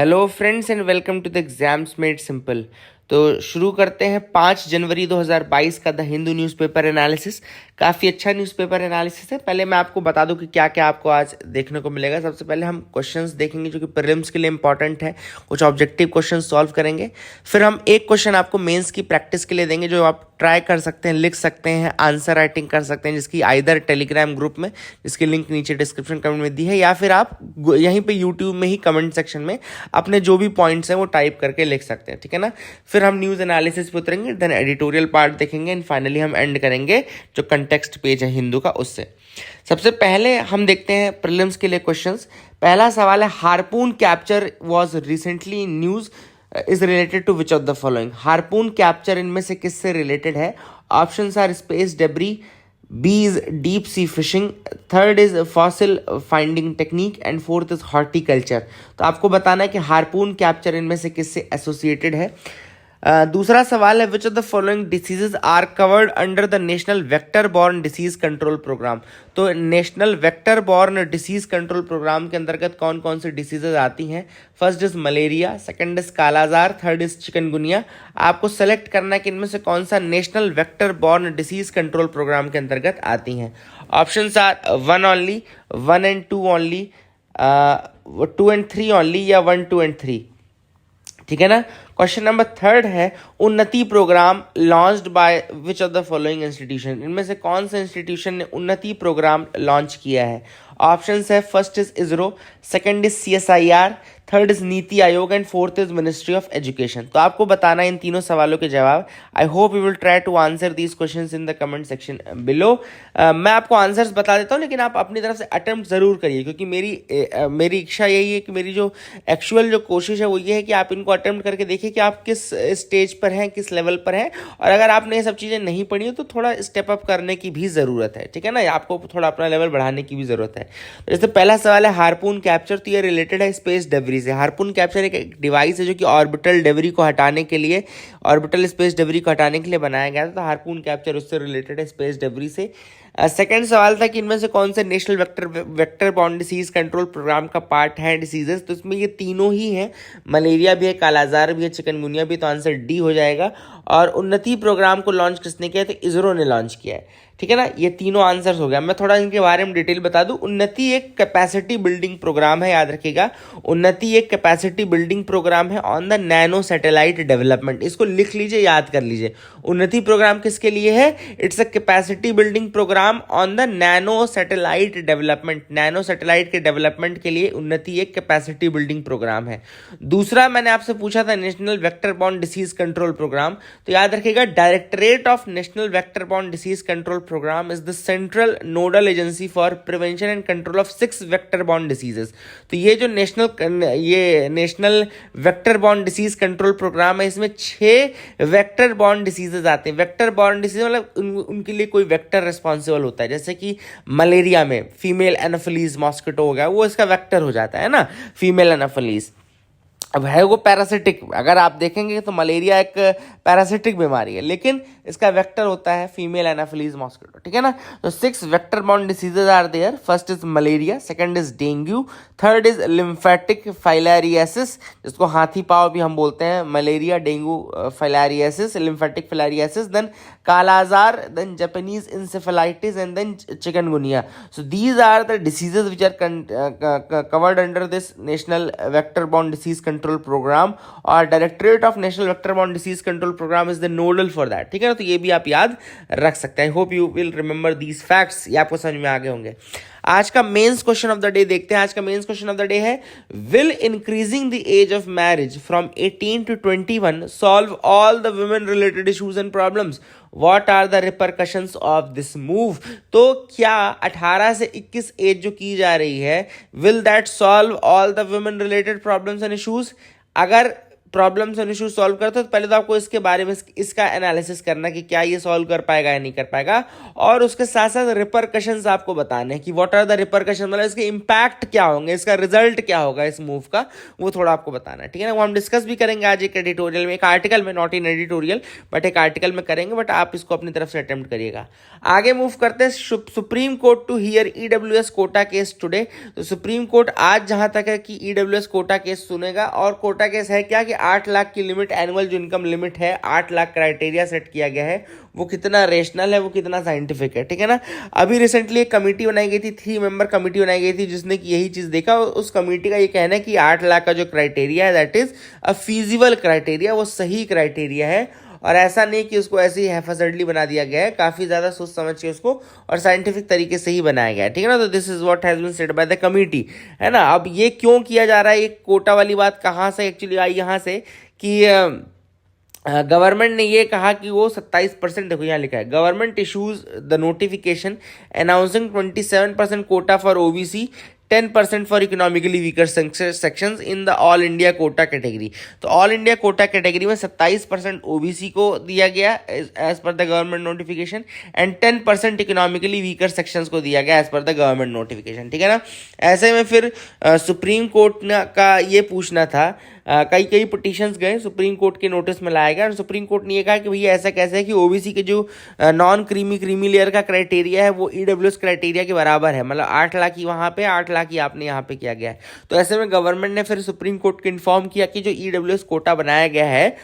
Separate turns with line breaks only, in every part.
Hello friends and welcome to the exams made simple. तो शुरू करते हैं 5 जनवरी 2022 का द हिंदू न्यूज़पेपर एनालिसिस। काफ़ी अच्छा न्यूज़पेपर एनालिसिस है। पहले मैं आपको बता दूं कि क्या क्या आपको आज देखने को मिलेगा। सबसे पहले हम क्वेश्चंस देखेंगे जो कि प्रीलिम्स के लिए इंपॉर्टेंट है, कुछ ऑब्जेक्टिव क्वेश्चन सॉल्व करेंगे। फिर हम एक क्वेश्चन आपको मेंस की प्रैक्टिस के लिए देंगे जो आप ट्राई कर सकते हैं, लिख सकते हैं, आंसर राइटिंग कर सकते हैं, जिसकी आइदर टेलीग्राम ग्रुप में, जिसकी लिंक नीचे डिस्क्रिप्शन कमेंट में दी है, या फिर आप यहीं पे यूट्यूब में ही कमेंट सेक्शन में अपने जो भी पॉइंट्स हैं वो टाइप करके लिख सकते हैं, ठीक है ना। फिर हम न्यूज़ एनालिसिस पे उतरेंगे, देन एडिटोरियल पार्ट देखेंगे एंड फाइनली हम एंड करेंगे जो कंटेक्स्ट पेज है हिंदू का उससे। सबसे पहले हम देखते हैं प्रीलिम्स के लिए क्वेश्चंस। पहला सवाल है, harpoon capture was recently news is related to which of the following. Harpoon capture इनमें से किससे रिलेटेड है? Options are space debris, B is deep sea fishing, third is fossil finding technique and fourth is horticulture. तो आपको बताना है कि harpoon capture इनमें से किससे एसोसिएटेड है। दूसरा सवाल है, which of the following diseases are covered under the national vector borne disease control programme. तो national vector borne disease control programme के अंतर्गत कौन कौन सी डिसीजेज आती हैं? First is malaria, second is kala-azar, third is chikungunya. आपको सेलेक्ट करना है कि इनमें से कौन सा national vector borne disease control programme के अंतर्गत आती हैं। Options are 1 only, 1 and 2 only, 2 and 3 only, या 1, 2 and 3, ठीक है ना। क्वेश्चन नंबर थर्ड है, Unnati programme launched by which of the following institution. इनमें से कौन से इंस्टीट्यूशन ने उन्नति प्रोग्राम लॉन्च किया है? ऑप्शंस है, first is ISRO, second is CSIR, third is NITI Aayog and fourth is ministry of education. तो आपको बताना है इन तीनों सवालों के जवाब। I hope you will try to answer these questions in the comment section below. मैं आपको आंसर्स बता देता हूँ, लेकिन आप अपनी तरफ से अटेम्प्ट जरूर करिए, क्योंकि मेरी इच्छा यही है कि मेरी जो एक्चुअल जो कोशिश है वो ये है कि आप इनको अटेम्प्ट करके देखिए कि आप किस स्टेज पर हैं, किस लेवल पर हैं। और अगर आपने ये सब चीज़ें नहीं पढ़ी हो तो थोड़ा स्टेप अप करने की भी ज़रूरत है, ठीक है ना। आपको थोड़ा अपना लेवल बढ़ाने की भी ज़रूरत है। जैसे पहला सवाल है, हार्पून कैप्चर, तो ये रिलेटेड है स्पेस डेब्री से। हार्पून कैप्चर एक डिवाइस है जो कि ऑर्बिटल डेब्री को हटाने के लिए, ऑर्बिटल स्पेस डेब्री को हटाने के लिए बनाया गया था। तो हार्पून कैप्चर उससे रिलेटेड है, स्पेस डेब्री से। सेकंड सवाल था कि इनमें से कौन से national vector borne disease control programme का पार्ट है डिसीजेस। तो इसमें ये तीनों ही हैं, मलेरिया भी है, कालाजार भी है, चिकनगुनिया भी। तो आंसर डी हो जाएगा। और उन्नति प्रोग्राम को लॉन्च किसने किया? तो इसरो ने लॉन्च किया है, ठीक है ना। ये तीनों आंसर्स हो गया। मैं थोड़ा इनके बारे में डिटेल बता दूं। उन्नति एक कैपेसिटी बिल्डिंग प्रोग्राम है, याद रखिएगा। उन्नति एक कैपेसिटी बिल्डिंग प्रोग्राम है on the nano satellite development. इसको लिख लीजिए, याद कर लीजिए। उन्नति प्रोग्राम किसके लिए है? It's a capacity building programme on the nano satellite development. Nano satellite के डेवलपमेंट के लिए उन्नति एक कैपेसिटी बिल्डिंग प्रोग्राम है। दूसरा मैंने आपसे पूछा था national vector borne disease control programme. तो याद रखिएगा, directorate of national vector borne disease control program is the central nodal agency for prevention and control of 6 vector borne diseases। तो ये जो national vector borne disease control programme है, इसमें 6 vector borne diseases आते हैं। वेक्टर बॉर्न डिसीज मतलब उनके लिए कोई वेक्टर रिस्पॉन्सिबल होता है। जैसे कि मलेरिया में फीमेल एनाफिलीज मॉस्किटो हो गया, वो इसका वेक्टर हो जाता है ना, फीमेल एनाफिलीज। अब है वो पैरासिटिक, अगर आप देखेंगे तो मलेरिया एक पैरासिटिक बीमारी है, लेकिन इसका वेक्टर होता है फीमेल एनाफिलीज मॉस्किटो, ठीक है ना। तो 6 vector borne diseases are there. First is malaria, second is dengue, third is lymphatic filariasis, जिसको हाथी पाव भी हम बोलते हैं। Malaria, dengue, filariasis, lymphatic filariasis, then kala-azar, then Japanese encephalitis and then chikungunya. So these are the diseases which are covered under this national vector borne disease control programme, और directorate of national vector borne disease control programme is the nodal for that, ठीक है ना। तो ये भी आप याद रख सकते हैं। Hope you will remember these facts, ये आपको समझ में आ गए होंगे। आज का mains question of the day देखते हैं। आज का mains question of the day है, will increasing the age of marriage from 18 to 21 solve all the women related issues and problems? What are the repercussions of this move? तो क्या 18 से 21 as जो की जा रही है, will that solve all the women related problems and issues? अगर problems and issue solve करते हो तो पहले तो आपको इसके बारे में इसका एनालिसिस करना कि क्या ये सॉल्व कर पाएगा या नहीं कर पाएगा, और उसके साथ साथ रिपरकशंस आपको बताने हैं कि व्हाट आर द रिपरकशन, मतलब इसके इम्पैक्ट क्या होंगे, इसका रिजल्ट क्या होगा इस मूव का, वो थोड़ा आपको बताना है, ठीक है ना। वो हम डिस्कस भी करेंगे आज एक एडिटोरियल में, एक आर्टिकल में, नॉट इन एडिटोरियल बट एक आर्टिकल में करेंगे, बट आप इसको अपनी तरफ से अटेम्प्ट करिएगा। आगे मूव करते हैं, supreme court to hear EWS quota case today. तो सुप्रीम कोर्ट आज जहां तक है कि ईडब्ल्यूएस कोटा केस सुनेगा, और कोटा केस है क्या कि 8 लाख की लिमिट, एनुअल जो इनकम लिमिट है 8 लाख क्राइटेरिया सेट किया गया है, वो कितना रेशनल है, वो कितना साइंटिफिक है, ठीक है ना। अभी रिसेंटली एक कमेटी बनाई गई थी, 3 मेंबर कमेटी बनाई गई थी जिसने कि यही चीज देखा। उस कमेटी का ये कहना है कि 8 लाख का जो क्राइटेरिया है that is a feasible criteria, वो सही क्राइटेरिया है, और ऐसा नहीं कि उसको ऐसे ही हैफजर्डली बना दिया गया है, काफी ज्यादा सोच समझ के उसको और साइंटिफिक तरीके से ही बनाया गया है, ठीक है ना। तो this is what has been said by the committee, है ना। अब ये क्यों किया जा रहा है, ये कोटा वाली बात कहाँ से एक्चुअली आई, यहाँ से कि गवर्नमेंट ने ये कहा कि वो 27%, देखो यहाँ लिखा है, government issues the notification announcing 27% quota for OBC, 10% for economically weaker sections in the all India quota category. तो ऑल इंडिया कोटा कैटेगरी में 27% ओबीसी को दिया गया as per the government notification, and 10% economically weaker sections को दिया गया as per the government notification, ठीक है ना। ऐसे में फिर सुप्रीम कोर्ट का ये पूछना था, कई कई पिटीशंस गए, सुप्रीम कोर्ट के नोटिस में लाया गया, और सुप्रीम कोर्ट ने ये कहा कि भैया ऐसा कैसे है कि ओबीसी के जो नॉन क्रीमी लेयर का क्राइटेरिया है वो ईडब्ल्यूएस क्राइटेरिया के बराबर है, मतलब 8 लाख ही वहाँ पे, 8 लाख ही आपने यहाँ पे किया गया है। तो ऐसे में गवर्नमेंट ने फिर सुप्रीम कोर्ट को इन्फॉर्म किया कि जो ईडब्ल्यूएस कोटा बनाया गया है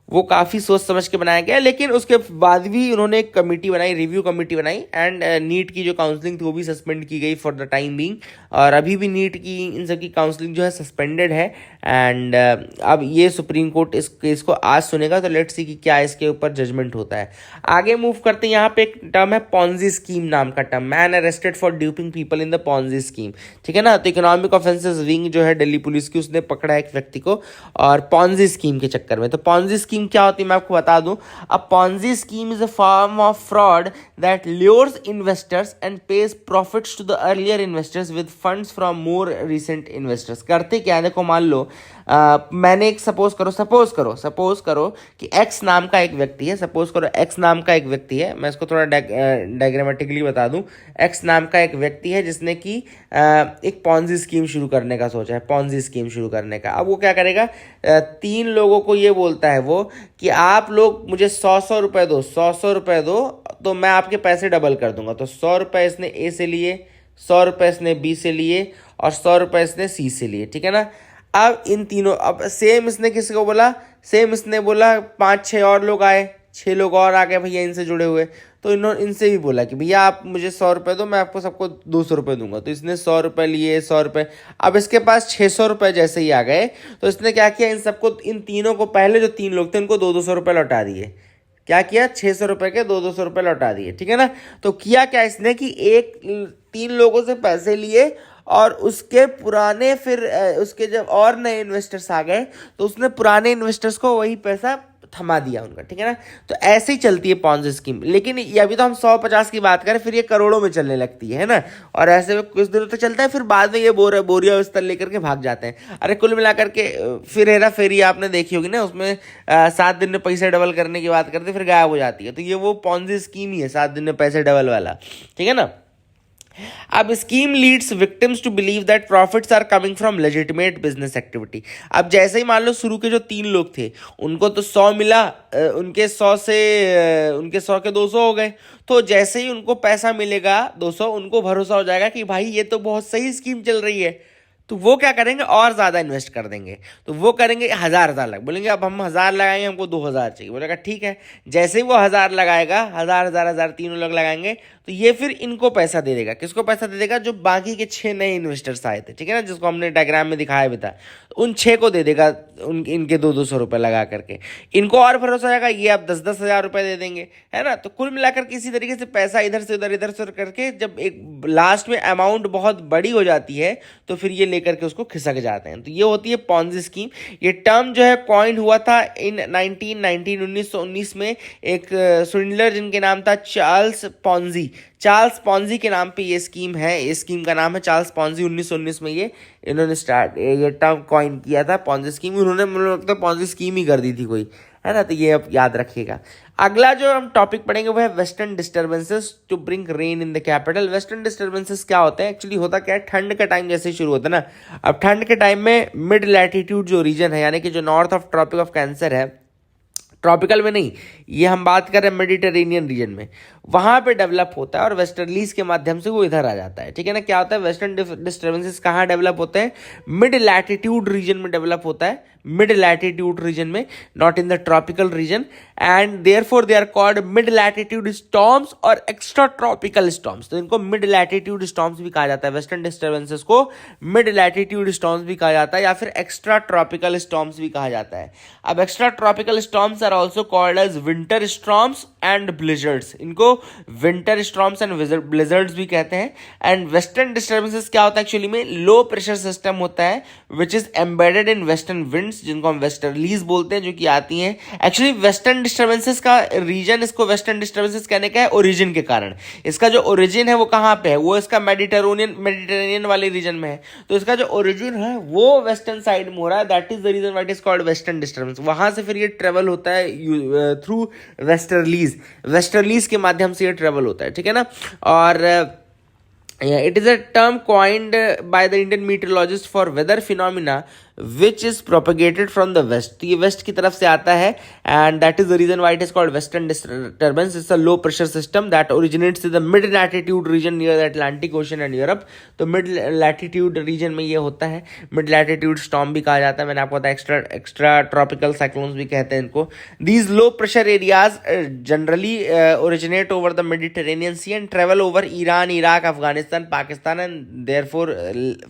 वो काफ़ी सोच समझ के बनाया गया, लेकिन उसके बाद भी उन्होंने एक कमेटी बनाई, रिव्यू कमेटी बनाई, एंड नीट की जो काउंसलिंग थी वो भी सस्पेंड की गई फॉर द टाइम बीइंग, और अभी भी नीट की इन सब की काउंसलिंग जो है सस्पेंडेड है, एंड अब ये सुप्रीम कोर्ट इस केस को आज सुनेगा, तो लेट्स सी कि क्या इसके ऊपर जजमेंट होता है। आगे मूव करते हैं, यहाँ पे एक टर्म है पॉन्जी स्कीम नाम का term, man arrested for duping people in the Ponzi scheme, ठीक है ना। तो इकोनॉमिक ऑफेंसेस विंग जो है दिल्ली पुलिस की, उसने पकड़ा एक व्यक्ति को और पॉन्जी स्कीम के चक्कर में। तो पॉन्जी स्कीम क्या होती है मैं आपको बता दूं, a Ponzi scheme is a form of fraud that lures investors and pays profits to the earlier investors with funds from more recent investors. करते क्या है, देखो मान लो मैंने एक सपोज करो कि एक्स नाम का एक व्यक्ति है, मैं इसको थोड़ा डायग्रामेटिकली बता दूं। एक्स नाम का एक व्यक्ति है जिसने कि एक पॉन्जी स्कीम शुरू करने का सोचा है, अब वो क्या करेगा, 3 लोगों को ये बोलता है वो कि आप लोग मुझे 100 रुपए दो, 100 रुपए दो, तो मैं आपके पैसे डबल कर दूंगा। तो 100 रुपए इसने ए से लिए, 100 रुपए इसने बी से लिए, और 100 रुपए इसने सी से लिए, ठीक है ना। अब इन तीनों, अब सेम इसने किसी को बोला, 5-6 और लोग आए, 6 लोग और आ गए भैया इनसे जुड़े हुए, तो इनसे भी बोला कि भैया आप मुझे 100 रुपए दो, मैं आपको सबको 200 रुपए दूंगा। तो इसने 100 रुपए लिए, 100 रुपए, अब इसके पास 600 रुपए जैसे ही आ गए, तो इसने क्या किया, इन सबको, इन तीनों को, पहले जो 3 लोग थे उनको 200 रुपए लौटा दिए। क्या किया, 600 रुपए के 200 रुपए लौटा दिए, ठीक है ना। तो किया क्या इसने कि 3 लोगों से पैसे लिए, और उसके पुराने, फिर उसके जब और नए इन्वेस्टर्स आ गए तो उसने पुराने इन्वेस्टर्स को वही पैसा थमा दिया उनका, ठीक है ना। तो ऐसे ही चलती है पॉन्जी स्कीम, लेकिन ये अभी तो हम 100-50 की बात करें, फिर ये करोड़ों में चलने लगती है ना, और ऐसे में कुछ दिनों तक चलता है, फिर बाद में ये बोरिया बिस्तर लेकर के भाग जाते हैं। अरे कुल मिलाकर के फिर हेरा फेरी आपने देखी होगी ना, उसमें 7 दिन में पैसे डबल करने की बात करते फिर गायब हो जाती है। तो ये वो पॉन्जी स्कीम ही है, 7 दिन में पैसे डबल वाला, ठीक है ना। अब scheme leads victims to believe that profits are coming from legitimate business activity. अब जैसे ही मान लो शुरू के जो 3 लोग थे उनको तो 100 मिला, उनके 100 के 200 हो गए, तो जैसे ही उनको पैसा मिलेगा 200, उनको भरोसा हो जाएगा कि भाई ये तो बहुत सही स्कीम चल रही है, तो वो क्या करेंगे, और ज़्यादा इन्वेस्ट कर देंगे। तो वो करेंगे 1000 लग, बोलेंगे अब हम 1000 लगाएंगे, हमको 2000 चाहिए। बोलेगा ठीक है, जैसे ही वो 1000 लगाएगा, 1000 तीनों लोग लगाएंगे, तो ये फिर इनको पैसा दे देगा। किसको पैसा दे देगा, जो बाकी के 6 नए इन्वेस्टर्स आए थे, ठीक है ना, जिसको हमने डायग्राम में दिखाया भी था, उन 6 को दे देगा इनके 200 रुपये लगा करके। इनको और भरोसा आएगा, ये अब 10 हज़ार रुपये दे देंगे, है ना। तो कुल मिलाकर किसी तरीके से पैसा इधर से उधर करके जब एक लास्ट में अमाउंट बहुत बड़ी हो जाती है, तो फिर ये लेकर के उसको खिसक जाते हैं। तो ये होती है पॉन्जी स्कीम। ये टर्म जो है कॉइन हुआ था इन 1919 में एक स्विंडलर जिनके नाम था चार्ल्स पॉन्जी के नाम पे ये स्कीम है। इस स्कीम का नाम है चार्ल्स पॉन्जी। 1919 में ये टर्म कॉइन किया था पॉन्जी स्कीम। उन्होंने मुझे लगता है पॉन्जी स्कीम ही कर दी थी कोई, है ना। तो ये आप याद रखिएगा। अगला जो हम टॉपिक पढ़ेंगे वो है western disturbances to bring rain in the capital. Western disturbances क्या होते हैं? एक्चुअली होता क्या है, ठंड का टाइम जैसे शुरू होता है ना, अब ठंड के टाइम में मिड लैटिट्यूड जो रीजन है, यानी कि जो north of tropic of cancer है, ट्रॉपिकल में नहीं, ये हम बात कर रहे हैं मेडिटेरेनियन रीजन में, वहां पे डेवलप होता है और वेस्टर्लीज के माध्यम से वो इधर आ जाता है। ठीक है ना। क्या होता है, वेस्टर्न डिस्टर्बेंसेस कहाँ डेवलप होते हैं? मिड लैटिट्यूड रीजन में डेवलप होता है, मिड लैटिट्यूड रीजन में, not in the tropical region, and therefore they are called mid latitude storms और एक्स्ट्रा ट्रॉपिकल स्टॉर्म्स। तो इनको मिड लैटिट्यूड स्टॉर्म्स भी कहा जाता है। वेस्टर्न डिस्टर्बेंसेस को मिड लैटिट्यूड स्टॉर्म्स भी कहा जाता है या फिर एक्स्ट्रा ट्रॉपिकल स्टॉर्म्स भी कहा जाता है। अब extra tropical storms are also called as winter storms and blizzards. इनको विंटर स्टॉर्म्स एंड ब्लिजर्ड्स भी कहते हैं। एंड वेस्टर्न डिस्टर्बेंसेस क्या होता है एक्चुअली में? लो प्रेशर सिस्टम होता है which is embedded in western winds, जिनको हम वेस्टर्लीज बोलते हैं, जो कि आती हैं। एक्चुअली वेस्टर्न डिस्टर्बेंसेस का रीजन, इसको वेस्टर्न डिस्टर्बेंसेस कहने का है ओरिजिन के कारण। इसका जो ओरिजिन है वो कहाँ पे है? वो इसका मेडिटेरेनियन वाले रीजन में है। तो इसका जो ओरिजिन है वो वेस्टर्न साइड में हो रहा है। That is the reason why it is called western disturbance. वहां से फिर ये ट्रेवल होता है थ्रू वेस्टर्लीज के माध्यम से ये ट्रेवल होता है। ठीक है ना। और it is a term coined by the Indian meteorologist for weather phenomena which is propagated from the west. तो ये वेस्ट की तरफ से आता है and that is the reason why it is called western disturbance. It's a low pressure system that originates in the mid latitude region near the Atlantic Ocean and Europe. तो mid latitude region में ये होता है। mid latitude storm भी कहा जाता है, मैंने आपको बताया। extra tropical cyclones भी कहते हैं इनको। These low pressure areas generally originate over the Mediterranean Sea and travel over Iran, Iraq, Afghanistan, Pakistan and therefore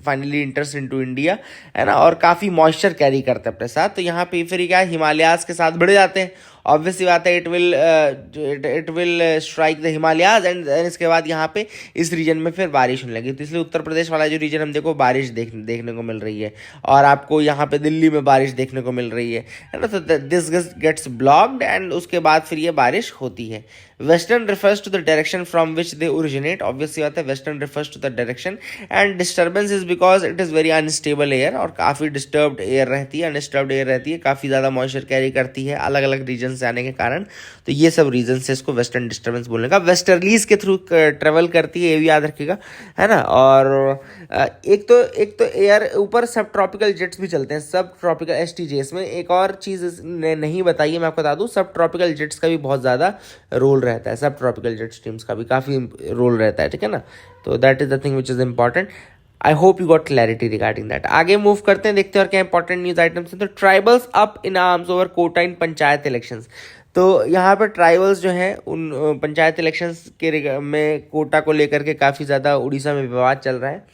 finally enters into India, है ना। और काफ़ी मॉइस्चर कैरी करते हैं अपने साथ। तो यहाँ पे फिर क्या, हिमालयाज के साथ बढ़ जाते हैं। ऑब्वियसली बात है, it will strike the Himalayas and इसके बाद यहाँ पे इस रीजन में फिर बारिश होने लगी। तो इसलिए उत्तर प्रदेश वाला जो रीजन हम देखो बारिश देखने को मिल रही है, और आपको यहाँ पे दिल्ली में बारिश देखने को मिल रही है ना। तो दिस गेट्स ब्लॉक्ड एंड उसके बाद फिर ये बारिश होती है। Western refers to the direction from which they originate. Obviously बात है, western refers to the direction and disturbance is because it is very unstable air, और काफ़ी डिस्टर्ब्ड एयर रहती है, अनडिस्टर्ब्ड एयर रहती है, काफ़ी ज़्यादा मॉइस्चर कैरी करती है अलग अलग रीजन से आने के कारण। तो ये सब रीजन से इसको वेस्टर्न डिस्टर्बेंस बोलने का। वेस्टर्लीज के थ्रू ट्रेवल करती है, ये भी याद रखिएगा, है ना। और एक तो एयर ऊपर सब ट्रॉपिकल जेट्स भी चलते हैं, सब ट्रॉपिकल एसटीजे में। एक और चीज़ नहीं बताइए, मैं आपको बता दूँ, सब ट्रॉपिकल जेट्स का भी बहुत ज़्यादा रोल रहता है, सब ट्रॉपिकल जेट स्ट्रीम्स का भी काफ़ी रोल रहता है। ठीक है ना। तो that is the thing which is important. I hope you got clarity regarding that. आगे मूव करते हैं, देखते हैं और क्या इंपॉर्टेंट न्यूज आइटम्स हैं। तो tribals up in arms over quota in panchayat elections. तो यहाँ पर ट्राइबल्स जो हैं उन पंचायत इलेक्शंस के में कोटा को लेकर के काफ़ी ज़्यादा उड़ीसा में विवाद चल रहा है।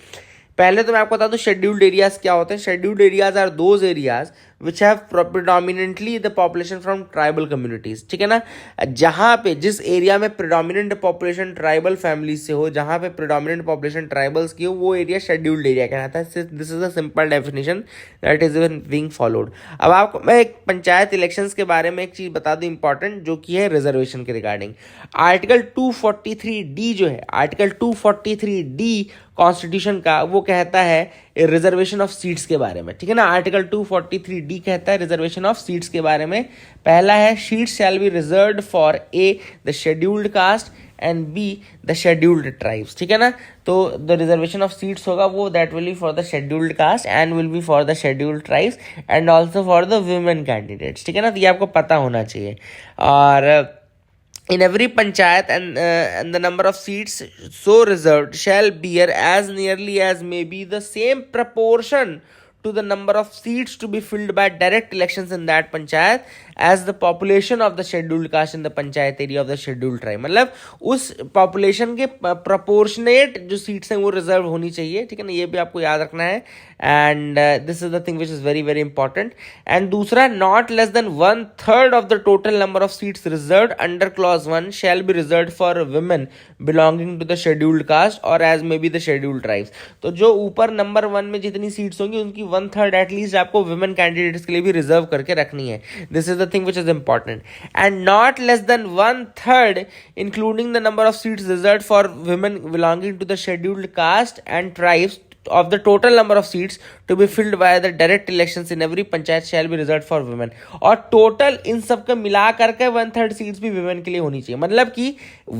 पहले तो मैं आपको बता दूं शेड्यूल्ड एरियाज क्या होते हैं। Scheduled areas are those areas which have predominantly the population from tribal communities. ठीक है ना। जहाँ पे जिस एरिया में प्रिडोमिनेंट पॉपुलेशन ट्राइबल फैमिलीज से हो, जहाँ पे प्रिडोमिनेंट पॉपुलेशन ट्राइबल्स की हो, वो एरिया शेड्यूल्ड एरिया कहलाता है। This is a simple definition that is being followed. अब आपको मैं एक पंचायत इलेक्शंस के बारे में एक चीज़ बता दूं इंपॉर्टेंट, जो कि है रिजर्वेशन के रिगार्डिंग। आर्टिकल 243D जो है, आर्टिकल 243D कॉन्स्टिट्यूशन का, वो कहता है रिजर्वेशन ऑफ सीट्स के बारे में। ठीक है ना। आर्टिकल 243D कहता है रिजर्वेशन ऑफ सीट्स के बारे में। पहला है, seats shell be reserved for a the scheduled caste and B the scheduled tribes. ठीक है ना। तो द रिजर्वेशन ऑफ सीट्स होगा वो that will be for the scheduled caste and will be for the scheduled tribes and also for the women candidates. ठीक है ना। तो ये आपको पता होना चाहिए। और in every panchayat and the number of seats so reserved shall bear as nearly as may be the same proportion to the number of seats to be filled by direct elections in that panchayat as the population of the scheduled caste in the panchayat area of the scheduled tribe, मतलब उस population के proportionate जो seats हैं वो reserve होनी चाहिए, ठीक है ना, ये भी आपको याद रखना है। And this is the thing which is very very important. And दूसरा, not less than 1/3 of the total number of seats reserve under clause 1 shall be reserve for women belonging to the scheduled caste और as may be the scheduled tribes. तो जो ऊपर number 1 में जितनी seats होंगी उनकी 1/3 at least आपको women candidates के लिए भी रिजर्व करके रखनी है। This is the thing which is important. And not less than 1/3 including the number of seats reserve for women belonging to the scheduled caste and tribes of the total number of seats to be filled by the direct elections in every panchayat shall be reserved for women। और total इन सब का मिला करके 1/3 seats भी women के लिए होनी चाहिए, मतलब कि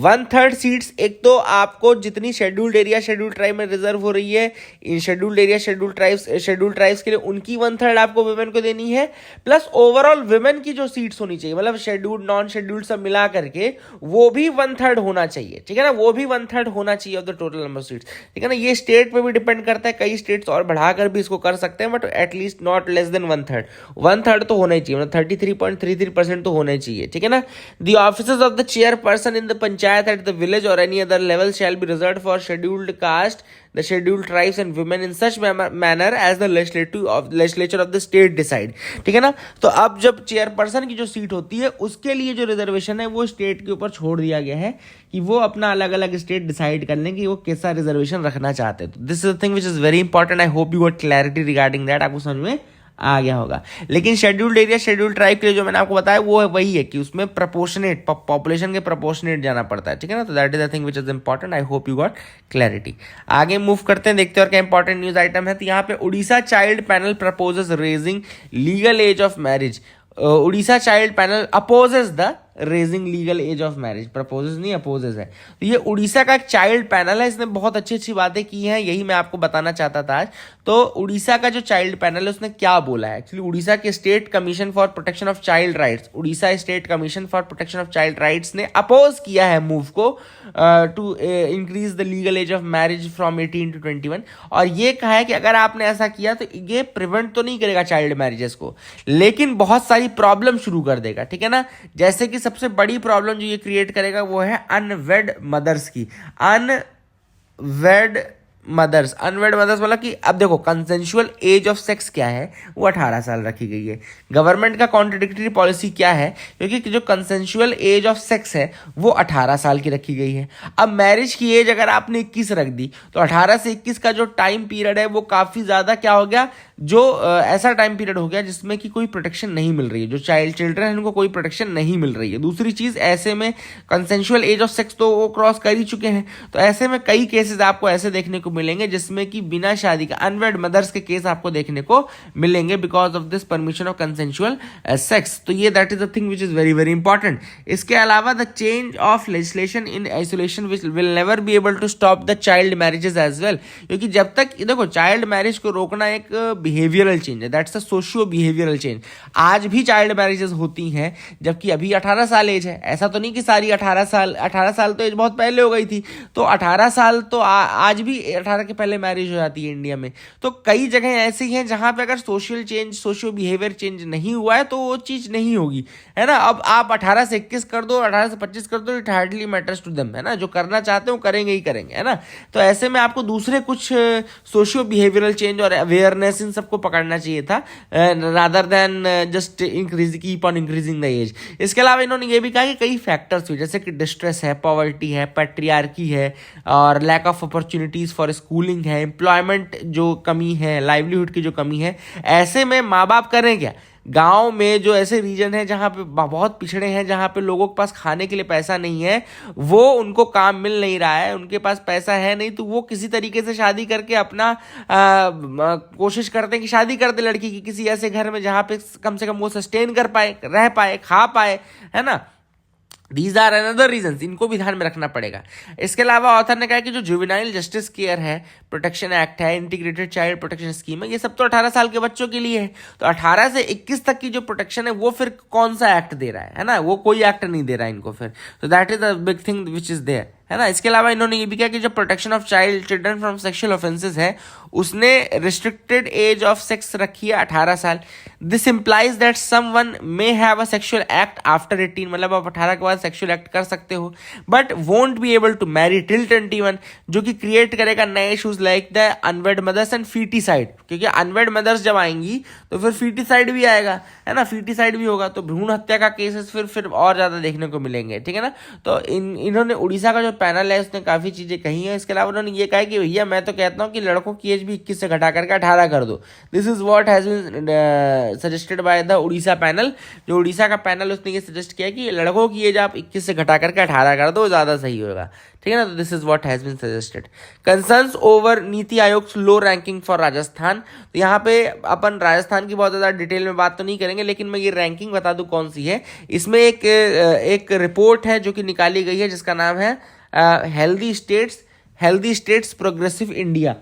1/3 सीट्स एक तो आपको जितनी शेड्यूल्ड एरिया शेड्यूल्ड ट्राइब में रिजर्व हो रही है, इन शेड्यूल्ड एरिया शेड्यूल्ड ट्राइब्स के लिए उनकी 1/3 आपको वुमेन को देनी है, प्लस ओवरऑल वुमेन की जो सीट्स होनी चाहिए, मतलब शेड्यूल्ड नॉन शेड्यूल्ड सब मिला करके वो भी 1/3 होना चाहिए, ठीक है ना, वो भी 1/3 होना चाहिए of the total number of seats, ठीक है ना। ये स्टेट पे भी डिपेंड करता है, कई स्टेट्स और बढ़ाकर भी इसको कर सकते हैं, but at least not less than 1/3, 1/3 तो होना ही चाहिए, मतलब 33.33% तो होना ही चाहिए, ठीक है ना। The officers of the chairperson in the panchayat at the village और any other level shall be reserved for scheduled caste, the scheduled tribes and women in such manner as the legislature of the state decide, ठीक है ना। तो अब जब chairperson की जो seat होती है उसके लिए जो रिजर्वेशन है वो स्टेट के ऊपर छोड़ दिया गया है कि वो अपना अलग अलग स्टेट डिसाइड कर लें कि वो कैसा रिजर्वेशन रखना चाहते हैं। तो this is the thing which is very important. I hope you got clarity regarding that, आपको समझ में आ गया होगा। लेकिन शेड्यूल्ड एरिया शेड्यूल्ड ट्राइब के लिए जो मैंने आपको बताया वो वही है कि उसमें प्रोपोर्शनेट पॉपुलेशन के प्रोपोर्शनेट जाना पड़ता है, ठीक है ना। तो that is the thing which is important. I hope you got clarity. आगे मूव करते हैं, देखते हैं और क्या इंपॉर्टेंट न्यूज आइटम है। तो यहाँ पे Orissa child panel proposes raising legal age of marriage. Orissa child panel opposes the raising legal age of marriage, proposes नहीं अपोजेस है। तो ये उड़ीसा का एक चाइल्ड पैनल है, इसने बहुत अच्छी अच्छी बातें की हैं, यही मैं आपको बताना चाहता था आज। तो उड़ीसा का जो चाइल्ड पैनल है उसने क्या बोला है, एक्चुअली उड़ीसा के state commission for protection of child rights, Orissa state commission for protection of child rights ने अपोज किया है मूव को to increase the legal age of marriage from 18 to 21। और ये कहा है कि अगर आपने ऐसा किया तो ये प्रिवेंट तो नहीं करेगा चाइल्ड मैरिजेस को, लेकिन बहुत सारी प्रॉब्लम शुरू कर देगा, ठीक है ना। जैसे कि सबसे बड़ी प्रॉब्लम जो ये क्रिएट करेगा वो है अनवेड मदर्स की। अनवेड मदर्स मतलब कि अब देखो कंसेंशुअल एज ऑफ सेक्स क्या है, वो 18 साल रखी गई है। गवर्नमेंट का कॉन्ट्रडिक्टरी पॉलिसी क्या है, क्योंकि जो कंसेंशुअल एज ऑफ सेक्स है वो 18 साल की रखी गई है। अब मैरिज की एज अगर आपने 21 रख दी तो 18 से 21 का जो टाइम पीरियड है वो काफ़ी ज़्यादा क्या हो गया, जो ऐसा टाइम पीरियड हो गया जिसमें कि कोई प्रोटेक्शन नहीं मिल रही है, जो चिल्ड्रन है उनको कोई प्रोटेक्शन नहीं मिल रही है। दूसरी चीज़, ऐसे में कंसेंशुअल एज ऑफ सेक्स तो वो क्रॉस कर ही चुके हैं, तो ऐसे में कई केसेस आपको ऐसे देखने को मिलेंगे जिसमें कि बिना शादी का अनवेड मदर्स के केस आपको देखने को मिलेंगे because of this permission of consensual sex. तो ये that is the thing which is very very important. इसके अलावा the change of legislation in isolation will never be able to stop the child marriages as well, क्योंकि जब तक देखो child marriage को रोकना एक बिहेवियरल चेंज है, that's a socio behavioural change. आज भी चाइल्ड मैरिजेस होती हैं जबकि अभी 18 साल एज है, ऐसा तो नहीं कि सारी 18 साल तो एज बहुत पहले हो गई थी, तो 18 साल तो आज भी 18 के पहले मैरिज हो जाती है इंडिया में। तो कई जगह ऐसी हैं जहां पे अगर social change socio behaviour change नहीं हुआ है तो वो चीज़ नहीं होगी, है ना। अब आप 18 से 21 कर दो, 18 से 25 कर दो, it hardly matters to them, है ना। जो करना चाहते हो करेंगे ही करेंगे, है ना। तो ऐसे में आपको दूसरे कुछ सोशियो बिहेवियरल चेंज और अवेयरनेस इन सबको पकड़ना चाहिए था rather than just keep on increasing the age. इसके अलावा इन्होंने ये भी कहा कि कई फैक्टर्स हुए जैसे कि डिस्ट्रेस है, पॉवर्टी है, पैट्रियार्की है और lack of opportunities for schooling है, एम्प्लॉयमेंट जो कमी है, लाइवलीहुड की जो कमी है। ऐसे में माँ बाप करें क्या, गांव में जो ऐसे रीजन है जहाँ पे बहुत पिछड़े हैं, जहाँ पे लोगों के पास खाने के लिए पैसा नहीं है, वो उनको काम मिल नहीं रहा है, उनके पास पैसा है नहीं, तो वो किसी तरीके से शादी करके अपना कोशिश करते हैं कि शादी कर दे लड़की की किसी ऐसे घर में जहाँ पे कम से कम वो सस्टेन कर पाए, रह पाए, खा पाए, है ना। दीज आर अनदर रीजंस, इनको भी ध्यान में रखना पड़ेगा। इसके अलावा ऑथर ने कहा कि जो जुवेनाइल जस्टिस केयर है, प्रोटेक्शन एक्ट है, इंटीग्रेटेड चाइल्ड प्रोटेक्शन स्कीम है, ये सब तो 18 साल के बच्चों के लिए है। तो 18 से 21 तक की जो प्रोटेक्शन है वो फिर कौन सा एक्ट दे रहा है ना, वो कोई एक्ट नहीं दे रहा है इनको फिर। तो that is the big thing which is there, है ना। इसके अलावा इन्होंने ये भी कहा कि जो protection of children from sexual offences है उसने रिस्ट्रिक्टेड एज ऑफ सेक्स रखी है 18 साल। This implies that someone may have a sexual act after 18, मतलब आप 18 के बाद सेक्सुअल एक्ट कर सकते हो but won't be able to marry till 21, जो कि क्रिएट करेगा नए issues like the unwed mothers and foeticide, क्योंकि अनवेड मदर्स जब आएंगी तो फिर फीटिसाइड भी आएगा, है ना, फीटिसाइड भी होगा, तो भ्रूण हत्या का केसेस फिर और ज्यादा देखने को मिलेंगे, ठीक है ना। तो इन्होंने उड़ीसा का जो पैनल है उसने काफी चीजें कही है। इसके अलावा उन्होंने ये कहा कि भैया मैं तो कहता हूँ कि लड़कों की एज भी 21 से घटा करके 18 कर दो। This is what has been suggested by the Orissa panel. जो उड़ीसा का पैनल उसने ये सजेस्ट किया कि लड़कों की एज आप 21 से घटा करके 18 कर दो, ज्यादा सही होगा, ठीक है ना। तो this is what has been suggested. Concerns over NITI Aayog low ranking for Rajasthan. तो यहाँ पे अपन राजस्थान की बहुत ज़्यादा डिटेल में बात तो नहीं करेंगे, लेकिन मैं ये रैंकिंग बता दूं कौन सी है। इसमें एक रिपोर्ट है जो कि निकाली गई है जिसका नाम है healthy states progressive India,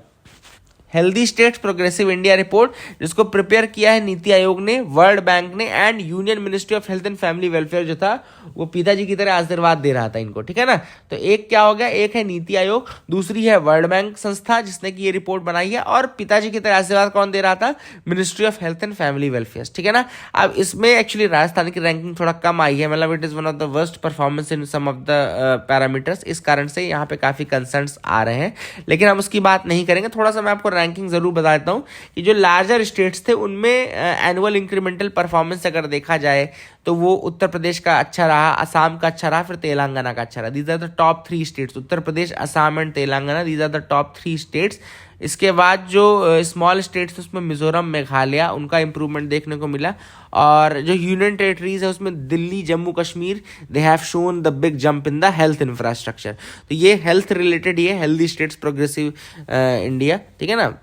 healthy states progressive India report, जिसको प्रिपेयर किया है नीति आयोग ने, वर्ल्ड बैंक ने and union ministry of health and family welfare जो था वो पिताजी की तरह आशीर्वाद दे रहा था इनको, ठीक है ना। तो एक क्या हो गया, एक है नीति आयोग, दूसरी है वर्ल्ड बैंक संस्था जिसने की ये रिपोर्ट बनाई है, और पिताजी की तरह आशीर्वाद कौन दे रहा था, ministry of health and family welfare, ठीक है ना। अब इसमें एक्चुअली राजस्थान की रैंकिंग थोड़ा कम आई है, मतलब it is one of the worst performance in some of the parameters, इस कारण से यहाँ पे काफी कंसर्न्स आ रहे हैं, लेकिन हम उसकी बात नहीं करेंगे। थोड़ा सा मैं आपको रैंकिंग जरूर बता देता हूं कि जो लार्जर स्टेट्स थे उनमें एनुअल इंक्रीमेंटल परफॉर्मेंस अगर देखा जाए तो वो उत्तर प्रदेश का अच्छा रहा, असम का अच्छा रहा, फिर तेलंगाना का अच्छा रहा। These are the top 3 states, Uttar Pradesh, Assam and Telangana, these are the top 3 states. इसके बाद जो स्मॉल स्टेट्स उसमें मिजोरम, मेघालय, उनका इंप्रूवमेंट देखने को मिला, और जो यूनियन टेरिटरीज है उसमें Delhi, Jammu Kashmir, they have shown the big jump in the health infrastructure. तो ये हेल्थ रिलेटेड ही है, हेल्दी स्टेट्स प्रोग्रेसिव इंडिया, ठीक है ना।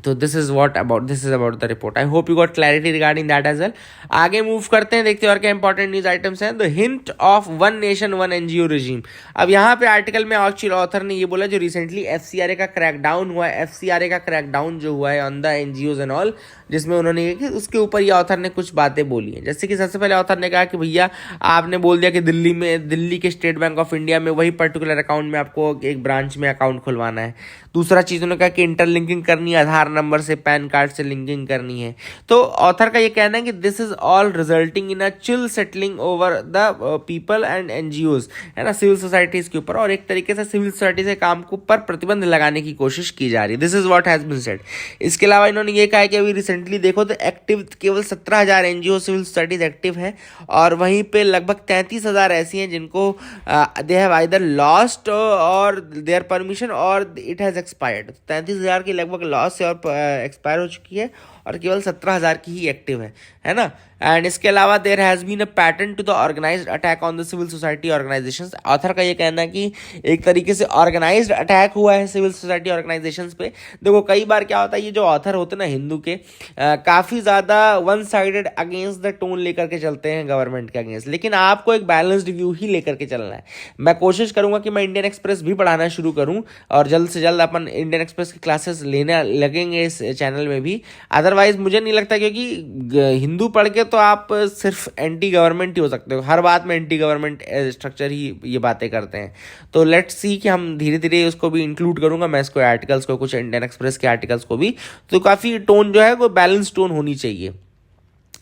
तो this is about the report. I hope you got clarity regarding that as well. आगे मूव करते हैं, देखते हैं और क्या इंपॉर्टेंट न्यूज आइटम्स हैं। The hint of one nation one NGO regime. अब यहाँ पे आर्टिकल में एक्चुअली ऑथर ने ये बोला जो रिसेंटली एफसीआरए का क्रैकडाउन हुआ है, एफसीआरए का क्रैकडाउन जो हुआ है on the NGOs and all, जिसमें उन्होंने ये कि उसके ऊपर ये ऑथर ने कुछ बातें बोली हैं। जैसे कि सबसे पहले ऑथर ने कहा कि भैया आपने बोल दिया कि दिल्ली के स्टेट बैंक ऑफ इंडिया में वही पर्टिकुलर अकाउंट में आपको एक ब्रांच में अकाउंट खुलवाना है। दूसरा चीज उन्होंने कहा कि इंटरलिंकिंग करनी है, आधार नंबर से पैन कार्ड से लिंकिंग करनी है। तो ऑथर का ये कहना है कि this is all resulting in a chill settling over the people and NGOs, है ना, सिविल सोसाइटीज के ऊपर, और एक तरीके से सिविल सोसाइटी से काम के ऊपर प्रतिबंध लगाने की कोशिश की जा रही है। This is what has been said. इसके अलावा इन्होंने ये कहा कि अभी रिसेंटली देखो तो एक्टिव केवल 17,000 एनजीओ सिविल सोसाइटीज एक्टिव है, और वहीं पे लगभग 33,000 ऐसी हैं जिनको दे हैव आइदर लॉस्ट और देयर परमिशन और इट हैज एक्सपायर्ड। 33,000 की लगभग लॉस है और एक्सपायर हो चुकी है, और केवल 17,000 की ही एक्टिव है ना। एंड इसके अलावा there has been a pattern to the organised attack on the civil society organisations. Author का ये कहना है कि एक तरीके से ऑर्गेनाइज्ड अटैक हुआ है सिविल सोसाइटी ऑर्गेनाइजेशंस पे। देखो कई बार क्या होता है, ये जो ऑथर होते हैं ना हिंदू के, काफ़ी ज़्यादा one sided against the tone लेकर के चलते हैं गवर्नमेंट के अगेंस्ट, लेकिन आपको एक बैलेंस्ड व्यू ही लेकर के चलना है। मैं कोशिश करूंगा कि मैं इंडियन एक्सप्रेस भी पढ़ाना शुरू करूँ, और जल्द से जल्द अपन इंडियन एक्सप्रेस की क्लासेस लेने लगेंगे इस चैनल में भी। अदरवाइज मुझे नहीं लगता, क्योंकि हिंदू पढ़ के तो आप सिर्फ एंटी गवर्नमेंट ही हो सकते हो, हर बात में एंटी गवर्नमेंट स्ट्रक्चर ही ये बातें करते हैं। तो लेट्स सी कि हम धीरे धीरे उसको भी इंक्लूड करूंगा मैं, इसको आर्टिकल्स को, कुछ इंडियन एक्सप्रेस के आर्टिकल्स को भी, तो काफ़ी टोन जो है वो बैलेंस टोन होनी चाहिए।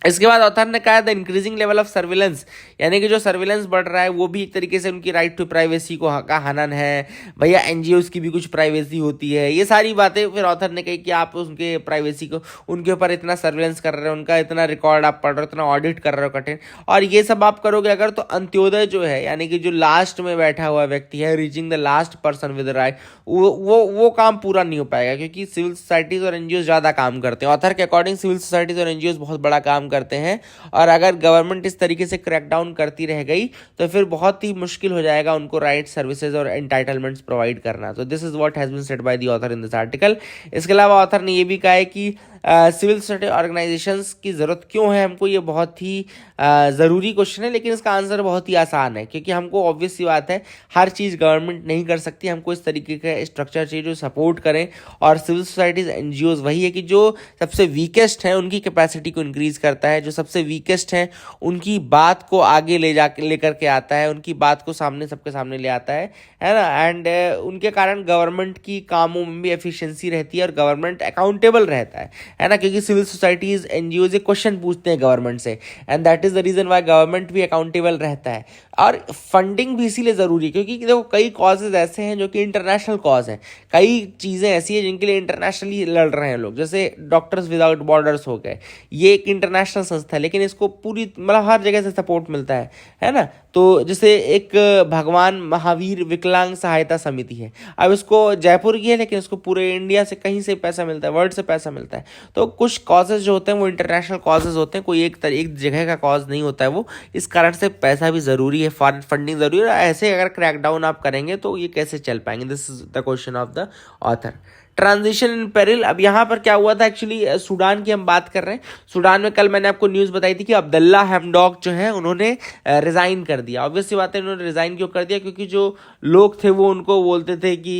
इसके बाद ऑथर ने कहा the increasing level of surveillance, यानी कि जो सर्विलेंस बढ़ रहा है वो भी एक तरीके से उनकी राइट टू प्राइवेसी को का हनन है। भैया एनजीओज की भी कुछ प्राइवेसी होती है, ये सारी बातें फिर ऑथर ने कही कि आप उनके प्राइवेसी को, उनके ऊपर इतना सर्विलेंस कर रहे हो, उनका इतना रिकॉर्ड आप पढ़ रहे हो, इतना ऑडिट कर रहे हो कठिन, और ये सब आप करोगे अगर, तो अंत्योदय जो है, यानी कि जो लास्ट में बैठा हुआ व्यक्ति है, reaching the last person with right, वो काम पूरा नहीं हो पाएगा, क्योंकि सिविल सोसाइटीज और एनजीओ ज़्यादा काम करते हैं। ऑथर के अकॉर्डिंग सिविल सोसाइटीज और एनजीओ बहुत बड़ा काम करते हैं, और अगर गवर्नमेंट इस तरीके से क्रैकडाउन करती रह गई तो फिर बहुत ही मुश्किल हो जाएगा उनको राइट सर्विसेज और एंटाइटलमेंट्स प्रोवाइड करना। तो this is what has been said by the author in this article. इसके अलावा ऑथर ने ये भी कहा है कि सिविल सोसाइटी ऑर्गेनाइजेशंस की ज़रूरत क्यों है हमको, ये बहुत ही ज़रूरी क्वेश्चन है, लेकिन इसका आंसर बहुत ही आसान है, क्योंकि हमको ऑब्वियस सी बात है हर चीज़ गवर्नमेंट नहीं कर सकती, हमको इस तरीके का स्ट्रक्चर चाहिए जो सपोर्ट करें, और सिविल सोसाइटीज़ एनजीओज वही है कि जो सबसे वीकेस्ट हैं उनकी कैपेसिटी को इंक्रीज़ कर करता है, जो सबसे वीकेस्ट हैं उनकी बात को आगे लेकर के आता है, उनकी बात को सबके सामने ले आता है ना। एंड उनके कारण गवर्नमेंट की कामों में भी एफिशिएंसी रहती है और गवर्नमेंट अकाउंटेबल रहता है ना, क्योंकि सिविल सोसाइटीज एनजीओज क्वेश्चन पूछते हैं गवर्नमेंट से, and that is the reason why government भी अकाउंटेबल रहता है। और फंडिंग भी इसीलिए ज़रूरी है क्योंकि देखो कई कॉजेज ऐसे हैं जो कि इंटरनेशनल कॉज हैं, कई चीज़ें ऐसी हैं जिनके लिए इंटरनेशनली लड़ रहे हैं लोग, जैसे डॉक्टर्स विदाउट बॉर्डर्स हो गए, ये एक इंटरनेशनल संस्था है लेकिन इसको पूरी मतलब हर जगह से सपोर्ट मिलता है ना। तो जैसे एक भगवान महावीर विकलांग सहायता समिति है, अब इसको जयपुर की है लेकिन इसको पूरे इंडिया से कहीं से पैसा मिलता है, वर्ल्ड से पैसा मिलता है। तो कुछ कॉजेज जो होते हैं वो इंटरनेशनल कॉजेज होते हैं, कोई एक जगह का कॉज नहीं होता है वो, इस कारण से पैसा भी ज़रूरी है, फंडिंग ज़रूरी है। ऐसे अगर क्रैकडाउन आप करेंगे तो ये कैसे चल पाएंगे, this is the question of the author. Transition in peril, अब यहाँ पर क्या हुआ था एक्चुअली, सूडान की हम बात कर रहे हैं। सूडान में कल मैंने आपको न्यूज़ बताई थी कि अब्दुल्ला हमडोक जो है उन्होंने रिज़ाइन कर दिया। ऑब्वियस सी बात है, उन्होंने रिज़ाइन क्यों कर दिया, क्योंकि जो लोग थे वो उनको बोलते थे कि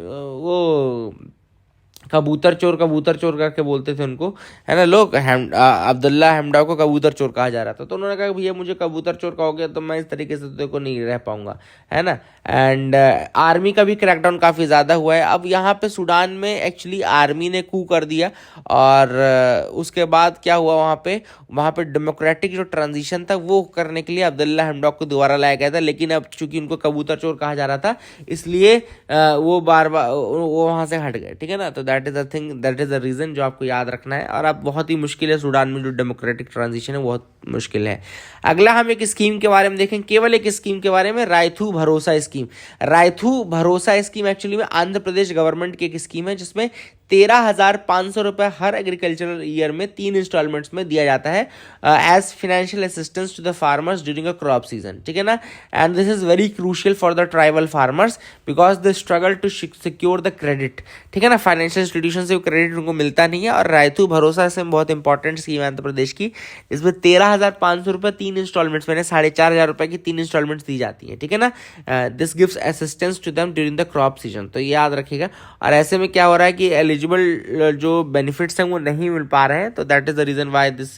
वो कबूतर चोर करके बोलते थे उनको, है ना लोग। अब्दुल्ला हमडा को कबूतर चोर कहा जा रहा था, तो उन्होंने कहा भैया मुझे कबूतर चोर कहोगे तो मैं इस तरीके से तो देखो नहीं रह पाऊंगा, है ना। एंड आर्मी का भी क्रैकडाउन काफ़ी ज़्यादा हुआ है। अब यहाँ पे सूडान में एक्चुअली आर्मी ने कू कर दिया और उसके बाद क्या हुआ, वहाँ पे डेमोक्रेटिक जो ट्रांजिशन था वो करने के लिए अब्दुल्ला हमडा को दोबारा लाया गया था, लेकिन अब चूंकि उनको कबूतर चोर कहा जा रहा था इसलिए वो बार बार वो वहाँ से हट गए, ठीक है ना। तो that is the thing, that is the reason जो आपको याद रखना है। और अब बहुत ही मुश्किल है सूडान में जो डेमोक्रेटिक ट्रांजिशन है, बहुत मुश्किल है। अगला हम एक स्कीम के बारे में देखें, केवल एक स्कीम के बारे में, रायथू भरोसा स्कीम। रायथू भरोसा स्कीम एक्चुअली में आंध्र प्रदेश गवर्नमेंट की एक स्कीम है जिसमें 13,500 रुपये हर एग्रीकल्चरल ईयर में 3 इंस्टॉलमेंट्स में दिया जाता है as financial assistance to the farmers during a crop season, ठीक है ना। And this is very crucial for the tribal farmers because they struggle to secure the credit, ठीक है ना। फाइनेंशियल इंस्टीट्यूशन से क्रेडिट उनको मिलता नहीं है, और रायथू भरोसा इसमें बहुत इंपॉर्टेंट स्कीम है आंध्र प्रदेश की, इसमें 13,500 रुपये 3 इंस्टॉलमेंट्स में 4,500 रुपये की 3 इंस्टॉलमेंट्स दी जाती हैं, ठीक है ना। This gives assistance to them during the crop season, तो ये याद रखिएगा। और ऐसे में क्या हो रहा है कि एलिजिबल जो बेनिफिट्स हैं वो नहीं मिल पा रहे हैं, तो that is the reason why this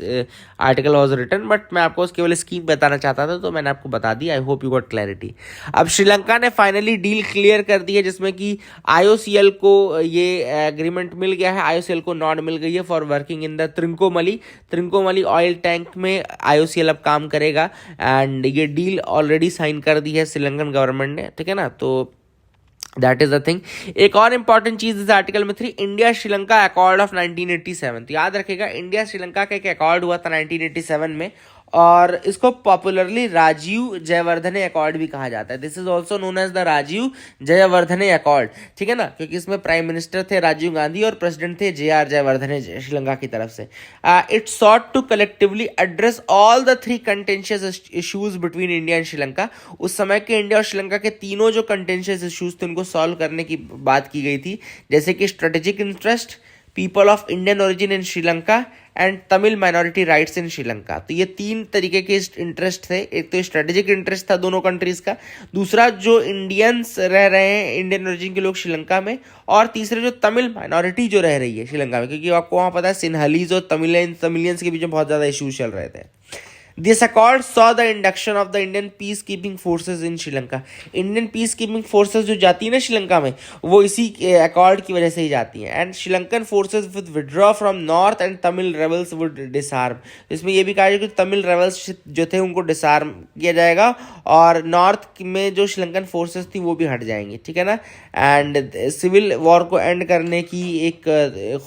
article was written, but मैं आपको केवल स्कीम बताना चाहता था तो मैंने आपको बता दी। I hope you got clarity. अब श्रीलंका ने फाइनली डील क्लियर कर दी है जिसमें कि आईओसीएल को ये एग्रीमेंट मिल गया है, आईओसीएल को नॉड मिल गई है for working in the Trincomalee oil tank में आईओसीएल अब काम करेगा, एंड ये डील ऑलरेडी साइन कर दी है श्रीलंकन गवर्नमेंट ने, ठीक है ना। तो दैट इज द थिंग। एक और इंपॉर्टेंट चीज इस आर्टिकल में थी, इंडिया श्रीलंका अकॉर्ड ऑफ 1987। तो याद रखेगा इंडिया श्रीलंका का एक अकॉर्ड हुआ था 1987 में, और इसको पॉपुलरली राजीव जयवर्धने अकॉर्ड भी कहा जाता है। This is also known as the Rajiv Jayewardene accord, ठीक है ना, क्योंकि इसमें प्राइम मिनिस्टर थे राजीव गांधी और प्रेसिडेंट थे JR जयवर्धने श्रीलंका की तरफ से। It sought to collectively address all the 3 contentious issues between India and Sri Lanka. उस समय के इंडिया और श्रीलंका के तीनों जो कंटेंशियस इश्यूज थे उनको सॉल्व करने की बात की गई थी, जैसे कि strategic interest, people of Indian origin in Sri Lanka and Tamil minority rights in Sri Lanka. तो ये 3 तरीके के इंटरेस्ट थे। एक तो स्ट्रेटेजिक इंटरेस्ट था दोनों कंट्रीज का, दूसरा जो इंडियंस रह रहे हैं इंडियन ओरिजिन के लोग श्रीलंका में, और तीसरे जो तमिल माइनॉरिटी जो रह रही है श्रीलंका में, क्योंकि आपको वहाँ पता है सिन्हलीज और तमिलियंस के बीच में बहुत ज़्यादा इशूज चल रहे थे। This accord saw the induction of the Indian peacekeeping forces in Sri-Lanka. Indian peacekeeping forces जो जाती है ना श्रीलंका में, वो इसी अकॉर्ड की वजह से ही जाती हैं। And Sri Lankan forces with withdraw from north and Tamil rebels would disarm. इसमें यह भी कहा कि तमिल रेबल्स जो थे उनको डिसआर्म किया जाएगा, और नॉर्थ में जो श्रीलंकन फोर्सेज थी वो भी हट जाएंगी, ठीक है ना। एंड सिविल वॉर को एंड करने की एक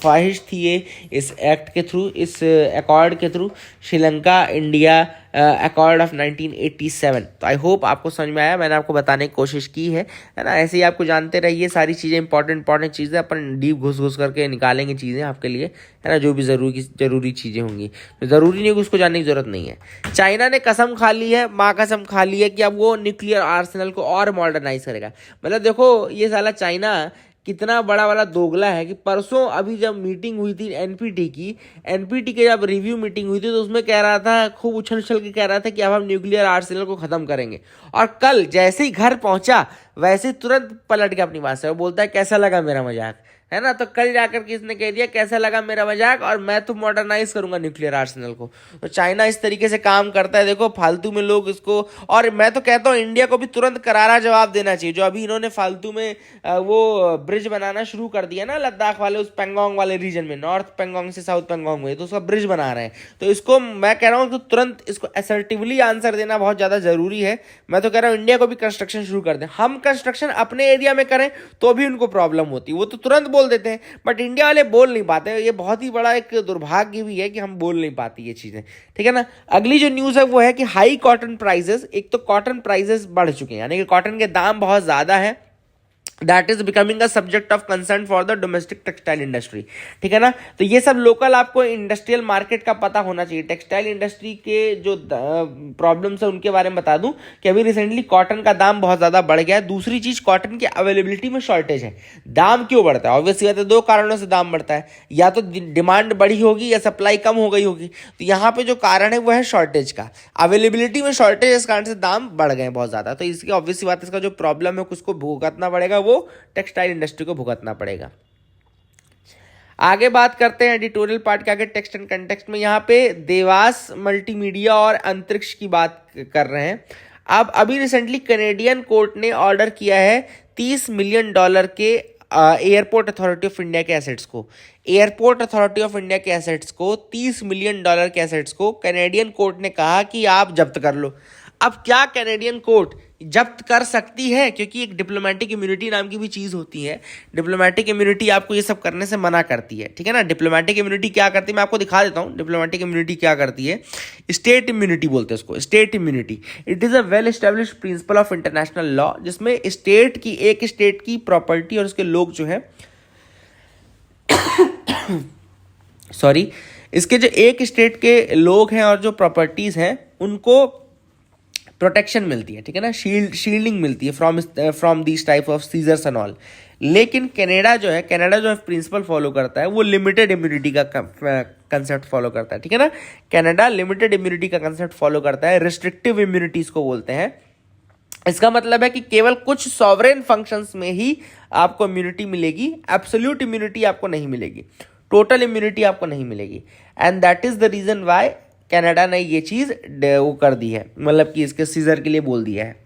ख्वाहिश थी ये इस एक्ट के थ्रू, इस अकॉर्ड के through, Sri Lanka India accord of 1987। तो आई होप आपको समझ में आया, मैंने आपको बताने की कोशिश की है ना। ऐसे ही आपको जानते रहिए सारी चीज़ें, इंपॉर्टेंट चीज़ें अपन डीप घुस करके निकालेंगे चीज़ें आपके लिए, है ना, जो भी ज़रूरी चीज़ें होंगी। तो ज़रूरी नहीं कि उसको जानने की ज़रूरत नहीं है। चाइना ने कसम खा ली है, माँ कसम खा ली है कि अब वो न्यूक्लियर आर्सेनल को और मॉडर्नाइज करेगा। मतलब देखो ये साला चाइना कितना बड़ा वाला दोगला है कि परसों अभी जब मीटिंग हुई थी एनपीटी की जब रिव्यू मीटिंग हुई थी तो उसमें कह रहा था, खूब उछल के कह रहा था कि अब हम न्यूक्लियर आर्सेनल को ख़त्म करेंगे, और कल जैसे ही घर पहुंचा वैसे तुरंत पलट के अपनी बात से वो बोलता है कैसा लगा मेरा मजाक, है ना। तो कल जाकर के इसने कह दिया कैसा लगा मेरा मजाक, और मैं तो मॉडर्नाइज करूंगा न्यूक्लियर आर्सेनल को। तो चाइना इस तरीके से काम करता है, देखो फालतू में लोग इसको, और मैं तो कहता हूँ इंडिया को भी तुरंत करारा जवाब देना चाहिए। जो अभी इन्होंने फालतू में वो ब्रिज बनाना शुरू कर दिया ना लद्दाख वाले उस पेंगोंग वाले रीजन में, नॉर्थ पेंगोंग से साउथ पेंगोंग में, तो उसका ब्रिज बना रहे हैं। तो इसको मैं कह रहा हूँ कि तुरंत इसको असर्टिवली आंसर देना बहुत ज़्यादा जरूरी है। मैं तो कह रहा हूँ इंडिया को भी कंस्ट्रक्शन शुरू कर दें। हम कंस्ट्रक्शन अपने एरिया में करें तो भी उनको प्रॉब्लम होती है, वो तो तुरंत बोल देते हैं, बट इंडिया वाले बोल नहीं पाते। ये बहुत ही बड़ा एक दुर्भाग्य भी है कि हम बोल नहीं पाते ये चीज़ें, ठीक है ना। अगली जो न्यूज़ है वो है कि हाई कॉटन प्राइसेस, एक तो कॉटन प्राइसेस बढ़ चुके हैं, यानी कि कॉटन के दाम बहुत ज़्यादा है। That is becoming a subject of concern for the domestic textile industry, ठीक है ना। तो ये सब लोकल आपको इंडस्ट्रियल मार्केट का पता होना चाहिए। टेक्सटाइल इंडस्ट्री के जो प्रॉब्लम्स है उनके बारे में बता दूं कि अभी रिसेंटली कॉटन का दाम बहुत ज़्यादा बढ़ गया है। दूसरी चीज़, कॉटन की अवेलेबिलिटी में शॉर्टेज है। दाम क्यों बढ़ता है? ऑब्वियसली बात है, दो कारणों से दाम बढ़ता है, या तो डिमांड बढ़ी होगी या सप्लाई कम हो गई होगी। तो यहाँ पे जो कारण है वो है शॉर्टेज का, अवेलेबिलिटी में शॉर्टेज, इस कारण से दाम बढ़ गए बहुत ज़्यादा। तो इसकी ऑब्वियसली बात, इसका जो प्रॉब्लम है उसको भुगतना पड़ेगा, वो टेक्सटाइल इंडस्ट्री को भुगतना पड़ेगा। आगे बात करते हैं एडिटोरियल पार्ट के आगे, टेक्स्ट एंड कंटेक्स्ट में। यहाँ पे देवास मल्टीमीडिया और अंतरिक्ष की बात कर रहे हैं। अब अभी रिसेंटली कनेडियन कोर्ट ने ऑर्डर किया है $30 मिलियन के एयरपोर्ट अथॉरिटी ऑफ इंडिया के एसेट्स को, एयरपोर्ट अथॉरिटी ऑफ इंडिया के एसेट्स को, $30 मिलियन के एसेट्स को कनेडियन कोर्ट ने कहा कि आप जब्त कर लो। अब क्या कनेडियन कोर्ट जब्त कर सकती है? क्योंकि एक डिप्लोमेटिक इम्यूनिटी नाम की भी चीज़ होती है। डिप्लोमेटिक इम्यूनिटी आपको ये सब करने से मना करती है, ठीक है ना। डिप्लोमेटिक इम्यूनिटी क्या करती है मैं आपको दिखा देता हूँ। डिप्लोमेटिक इम्यूनिटी क्या करती है, स्टेट इम्यूनिटी बोलते हैं उसको, state immunity. It is a well established principle of international law, जिसमें स्टेट की, एक स्टेट की प्रॉपर्टी और उसके लोग जो है सॉरी, इसके जो एक स्टेट के लोग हैं और जो प्रॉपर्टीज़ हैं उनको प्रोटेक्शन मिलती है, ठीक है ना, शील्डिंग मिलती है from these type of seizures and all. लेकिन कनाडा जो है प्रिंसिपल फॉलो करता है वो लिमिटेड इम्यूनिटी का कंसेप्ट फॉलो करता है, ठीक है ना। कनाडा लिमिटेड इम्यूनिटी का कंसेप्ट फॉलो करता है, रिस्ट्रिक्टिव इम्यूनिटीज को बोलते हैं। इसका मतलब है कि केवल कुछ सॉवरेन फंक्शंस में ही आपको इम्यूनिटी मिलेगी, एब्सोल्यूट इम्यूनिटी आपको नहीं मिलेगी, टोटल इम्यूनिटी आपको नहीं मिलेगी। And that is the reason why Canada ने ये चीज़ वो कर दी है, मतलब कि इसके सीजर के लिए बोल दिया है।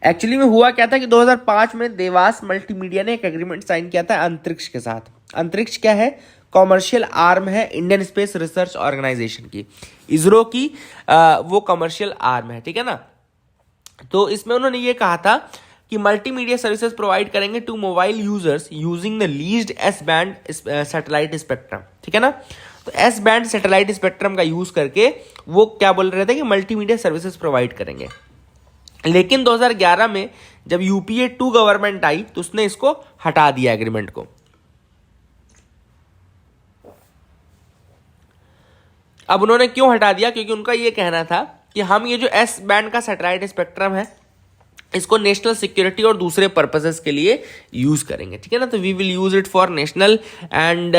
एक्चुअली में हुआ क्या था कि 2005 में देवास मल्टीमीडिया ने एक एग्रीमेंट साइन किया था अंतरिक्ष के साथ। अंतरिक्ष क्या है? कॉमर्शियल आर्म है इंडियन स्पेस रिसर्च ऑर्गेनाइजेशन की, इसरो की वो कॉमर्शियल आर्म है, ठीक है ना। तो इसमें उन्होंने ये कहा था कि मल्टीमीडिया सर्विसेज प्रोवाइड करेंगे to mobile users using the leased S band satellite spectrum, ठीक है ना। तो एस बैंड सैटेलाइट स्पेक्ट्रम का यूज करके वो क्या बोल रहे थे कि मल्टीमीडिया सर्विसेज प्रोवाइड करेंगे। लेकिन 2011 में जब यूपीए 2 गवर्नमेंट आई तो उसने इसको हटा दिया एग्रीमेंट को। अब उन्होंने क्यों हटा दिया? क्योंकि उनका ये कहना था कि हम ये जो एस बैंड का सैटेलाइट स्पेक्ट्रम है इसको नेशनल सिक्योरिटी और दूसरे पर्पसेस के लिए यूज करेंगे, ठीक है ना। तो we will use it for national and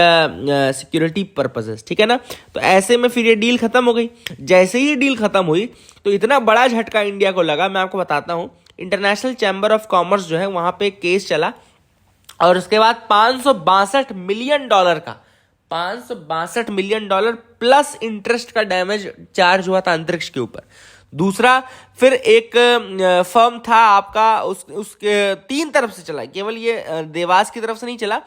security purposes, ठीक है ना। तो ऐसे में फिर ये डील खत्म हो गई। जैसे ही डील खत्म हुई तो इतना बड़ा झटका इंडिया को लगा, मैं आपको बताता हूँ। इंटरनेशनल चैम्बर ऑफ कॉमर्स जो है वहां पे एक केस चला और उसके बाद $562 मिलियन का, $562 मिलियन प्लस इंटरेस्ट का डैमेज चार्ज हुआ था अंतरिक्ष के ऊपर। दूसरा फिर एक फर्म था आपका, उसके 3 तरफ से चला, केवल ये देवास की तरफ से नहीं चला,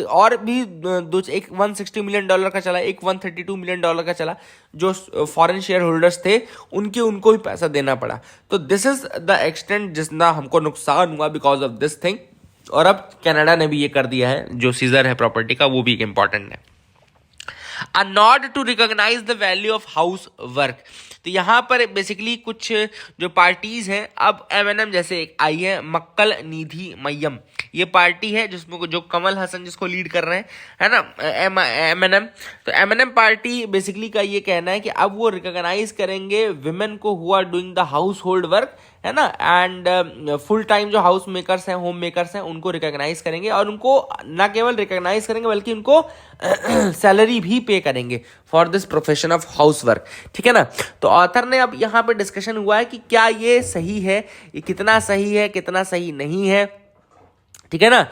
और भी एक $160 मिलियन का चला, एक $132 मिलियन का चला। जो फॉरेन शेयर होल्डर्स थे उनको भी पैसा देना पड़ा। तो दिस इज द एक्सटेंट जितना हमको नुकसान हुआ बिकॉज ऑफ दिस थिंग। और अब कनाडा ने भी ये कर दिया है, जो सीजर है प्रॉपर्टी का वो भी एक इंपॉर्टेंट है। A nod to recognize the value of house work. तो यहाँ पर बेसिकली कुछ जो पार्टीज हैं, अब एमएनएम जैसे एक आई है, मक्कल निधि मय्यम, ये पार्टी है जिसमें जो कमल हसन जिसको लीड कर रहे हैं, है ना, एमएनएम। तो एमएनएम पार्टी बेसिकली का ये कहना है कि अब वो रिकॉग्नाइज करेंगे विमेन को who are doing the household work है ना, एंड फुल टाइम जो हाउस मेकर्स हैं, होम मेकर्स हैं, उनको रिकॉग्नाइज करेंगे और उनको ना केवल रिकॉग्नाइज करेंगे बल्कि उनको सैलरी भी पे करेंगे for this profession of house work, ठीक है ना। तो ऑथर ने अब यहाँ पे डिस्कशन हुआ है कि क्या ये सही है, ये कितना सही है, कितना सही नहीं है, ठीक है ना।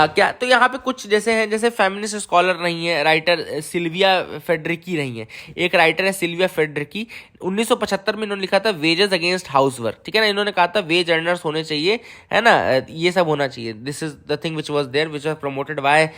क्या तो यहाँ पे कुछ जैसे हैं, जैसे फेमिनिस्ट स्कॉलर रही हैं, राइटर सिल्विया फेडरिकी रही हैं। एक राइटर है सिल्विया फेडरिकी, 1975 में इन्होंने लिखा था वेजेस अगेंस्ट हाउस वर्क, ठीक है ना। इन्होंने कहा था वेज अर्नर्स होने चाहिए, है ना, ये सब होना चाहिए। This is the thing which was there which was promoted by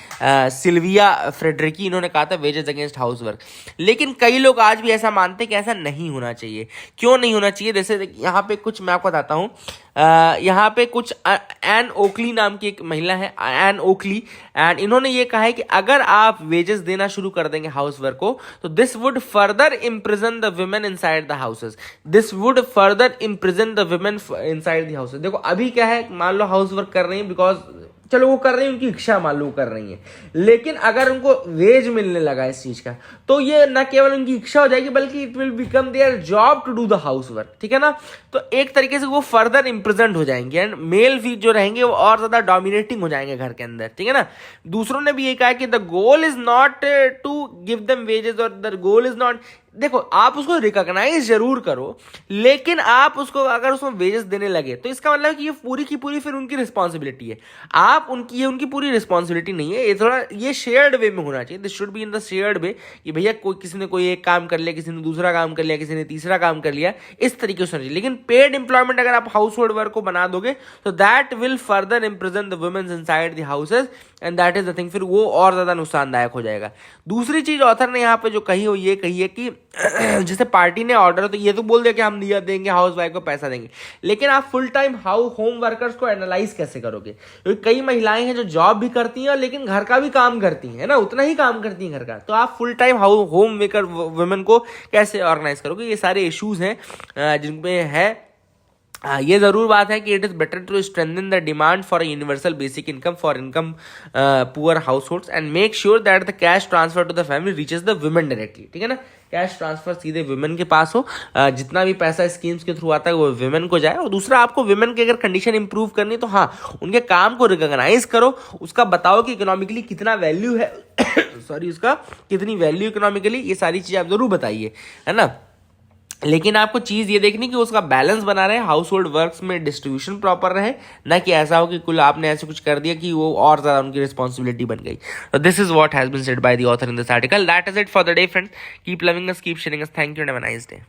Silvia Federici. इन्होंने कहा था वेजेस अगेंस्ट हाउस वर्क। लेकिन कई लोग आज भी ऐसा मानते हैं कि ऐसा नहीं होना चाहिए। क्यों नहीं होना चाहिए? जैसे यहाँ पे कुछ मैं आपको बताता हूँ। यहाँ पे कुछ एन ओकली नाम की एक महिला है, एन ओकली, एंड इन्होंने ये कहा है कि अगर आप वेजेस देना शुरू कर देंगे हाउस वर्क को, तो this would further imprison the women inside the houses. This would further imprison the women inside the houses. देखो अभी क्या है, मान लो हाउस वर्क कर रही है, बिकॉज चलो वो कर रही है, उनकी इच्छा मान लो कर रही है, लेकिन अगर उनको वेज मिलने लगा इस चीज का, तो ये न केवल उनकी इच्छा हो जाएगी बल्कि it will become their job to do the housework, ठीक है ना। तो एक तरीके से वो फर्दर इम्प्रेजेंट हो जाएंगे एंड मेल भी जो रहेंगे वो और ज्यादा डोमिनेटिंग हो जाएंगे घर के अंदर, ठीक है ना। दूसरों ने भी ये कहा कि the goal is not to give them wages और द गोल इज नॉट, देखो आप उसको रिकॉग्नाइज जरूर करो, लेकिन आप उसको अगर उसमें वेजेस देने लगे तो इसका मतलब है कि ये पूरी की पूरी फिर उनकी रिस्पॉन्सिबिलिटी है। आप उनकी, ये उनकी पूरी रिस्पॉन्सिबिलिटी नहीं है, ये थोड़ा ये शेयर्ड वे में होना चाहिए। This should be in the shared way कि भैया कोई, किसी ने कोई एक काम कर लिया, किसी ने दूसरा काम कर लिया, किसी ने तीसरा काम कर लिया, इस तरीके से होना चाहिए। लेकिन पेड एम्प्लॉयमेंट अगर आप हाउस होल्ड वर्क को बना दोगे तो that will further imprison the women inside the houses and that is the thing, फिर वो और ज्यादा नुकसानदायक हो जाएगा। दूसरी चीज ऑथर ने यहाँ पे जो कही वो ये कही है कि जैसे पार्टी ने ऑर्डर, तो ये तो बोल दिया कि हम दिया देंगे, हाउस वाइफ को पैसा देंगे, लेकिन आप फुल टाइम होम वर्कर्स को एनालाइज कैसे करोगे? क्योंकि कई महिलाएं हैं जो जॉब भी करती हैं लेकिन घर का भी काम करती हैं, है ना, उतना ही काम करती हैं घर का, तो आप full time home maker women को कैसे ऑर्गेनाइज करोगे? ये सारे इश्यूज हैं जिनपे है। ये जरूर बात है कि it is better to strengthen the demand for a universal basic income for income poor households and make sure that the cash transfer to the family reaches the women directly, ठीक है ना। Cash transfer सीधे women के पास हो, जितना भी पैसा schemes के थ्रू आता है वो वुमेन को जाए। और दूसरा, आपको वुमेन की अगर कंडीशन इंप्रूव करनी तो हाँ, उनके काम को रिकॉग्नाइज करो, उसका बताओ कि इकोनॉमिकली कितना वैल्यू है सॉरी, उसका कितनी वैल्यू इकोनॉमिकली, ये सारी चीजें आप जरूर बताइए, है ना। लेकिन आपको चीज ये देखनी कि उसका बैलेंस बना रहे, हाउस होल्ड वर्क्स में डिस्ट्रीब्यूशन प्रॉपर रहे, ना कि ऐसा हो कि कुल आपने ऐसे कुछ कर दिया कि वो और ज्यादा उनकी रिस्पॉन्सिबिलिटी बन गई। तो this is what has been said by the author in this article. That is it for the day friends. Keep loving us, keep sharing us. Thank you and have a nice day.